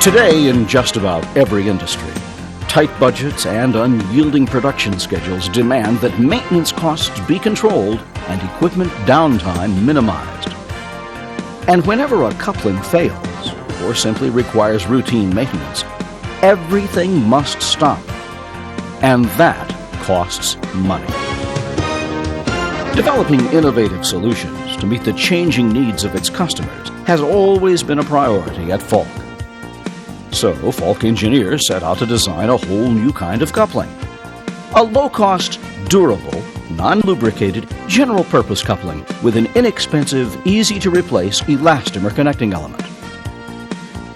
Today, in just about every industry, tight budgets and unyielding production schedules demand that maintenance costs be controlled and equipment downtime minimized. And whenever a coupling fails or simply requires routine maintenance, everything must stop. And that costs money. Developing innovative solutions to meet the changing needs of its customers has always been a priority at Falk. So Falk engineers set out to design a whole new kind of coupling. A low-cost, durable, non-lubricated, general-purpose coupling with an inexpensive, easy-to-replace elastomer connecting element.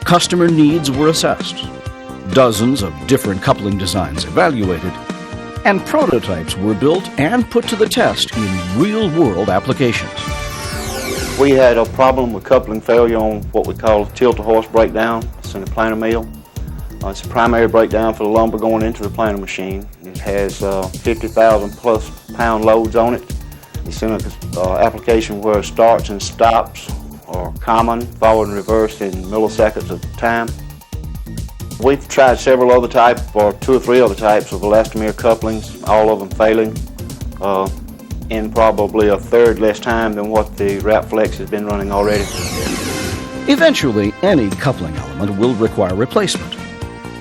Customer needs were assessed, dozens of different coupling designs evaluated, and prototypes were built and put to the test in real-world applications. We had a problem with coupling failure on what we call tilt-a-horse breakdown. It's in the planer mill. It's a primary breakdown for the lumber going into the planer machine. It has 50,000 plus pound loads on it. It's in an application where starts and stops are common, forward and reverse in milliseconds of time. We've tried several other types, or 2 or 3 other types of elastomeric couplings, all of them failing in probably a third less time than what the Wrapflex has been running already. Eventually, any coupling element will require replacement.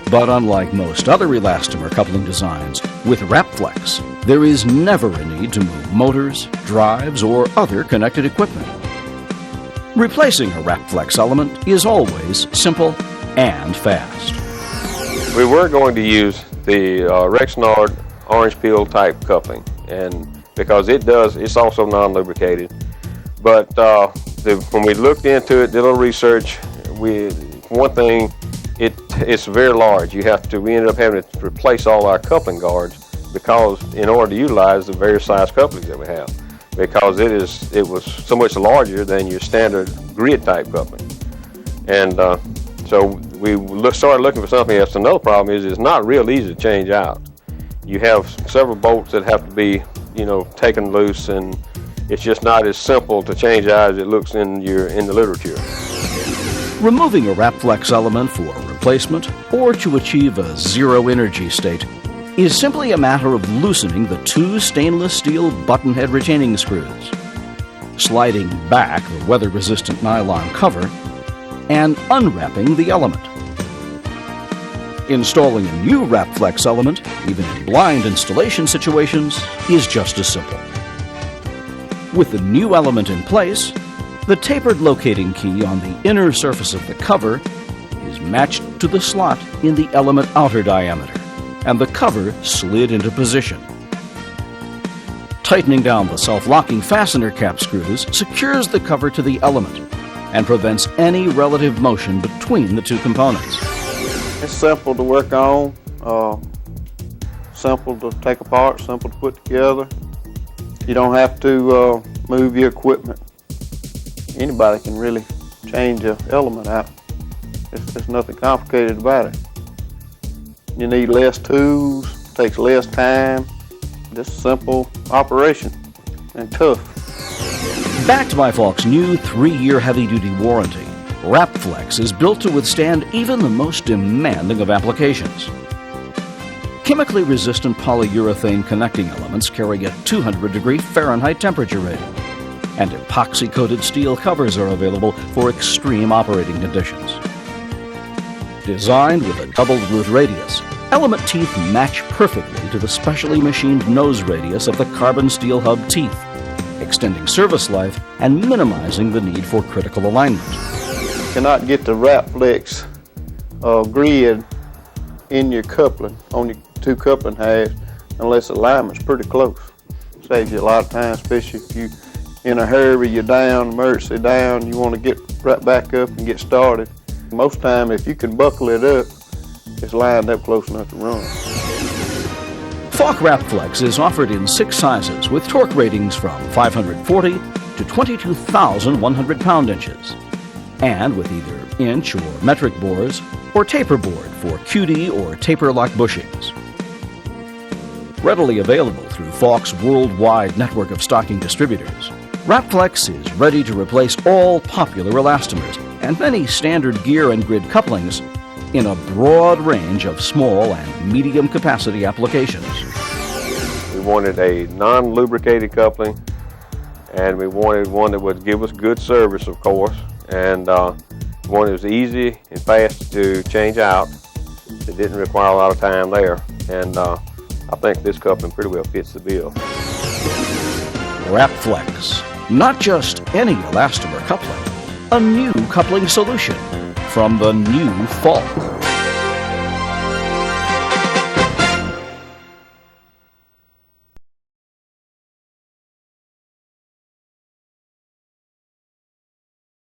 But unlike most other elastomer coupling designs, with Wrapflex, there is never a need to move motors, drives, or other connected equipment. Replacing a Wrapflex element is always simple and fast. We were going to use the Rexnord orange peel type coupling, and because it's also non-lubricated. But when we looked into it, did a little research, one thing, it's very large. We ended up having to replace all our coupling guards because in order to utilize the various size couplings that we have, because it was so much larger than your standard grid type coupling. And so we started looking for something else. Another problem is it's not real easy to change out. You have several bolts that have to be, taken loose, and it's just not as simple to change out as it looks in the literature. Removing a Wrapflex element for a replacement or to achieve a zero energy state is simply a matter of loosening the 2 stainless steel button head retaining screws, sliding back the weather-resistant nylon cover, and unwrapping the element. Installing a new Wrapflex element, even in blind installation situations, is just as simple. With the new element in place, the tapered locating key on the inner surface of the cover is matched to the slot in the element outer diameter, and the cover slid into position. Tightening down the self-locking fastener cap screws secures the cover to the element and prevents any relative motion between the 2 components. It's simple to work on, simple to take apart, simple to put together. You don't have to move your equipment. Anybody can really change an element out. There's nothing complicated about it. You need less tools, takes less time. Just a simple operation and tough. Backed by Falk's new 3-year heavy-duty warranty, Wrapflex is built to withstand even the most demanding of applications. Chemically resistant polyurethane connecting elements carry a 200-degree Fahrenheit temperature rating, and epoxy-coated steel covers are available for extreme operating conditions. Designed with a doubled root radius, element teeth match perfectly to the specially machined nose radius of the carbon steel hub teeth, extending service life and minimizing the need for critical alignment. You cannot get the Wrapflex grid in your coupling, on your 2 coupling halves, unless the alignment's pretty close. Saves you a lot of time, especially if you're in a hurry, you're down, emergency down, you want to get right back up and get started. Most time, if you can buckle it up, it's lined up close enough to run. Falk Wrapflex is offered in 6 sizes with torque ratings from 540 to 22,100 pound-inches, and with either inch or metric bores or taper board for QD or taper lock bushings. Readily available through Falk's worldwide network of stocking distributors, Wrapflex is ready to replace all popular elastomers and many standard gear and grid couplings in a broad range of small and medium capacity applications. We wanted a non-lubricated coupling, and we wanted one that would give us good service, of course, and one that was easy and fast to change out. It didn't require a lot of time there, and I think this coupling pretty well fits the bill. Wrapflex, not just any elastomer coupling, a new coupling solution from the new Falk.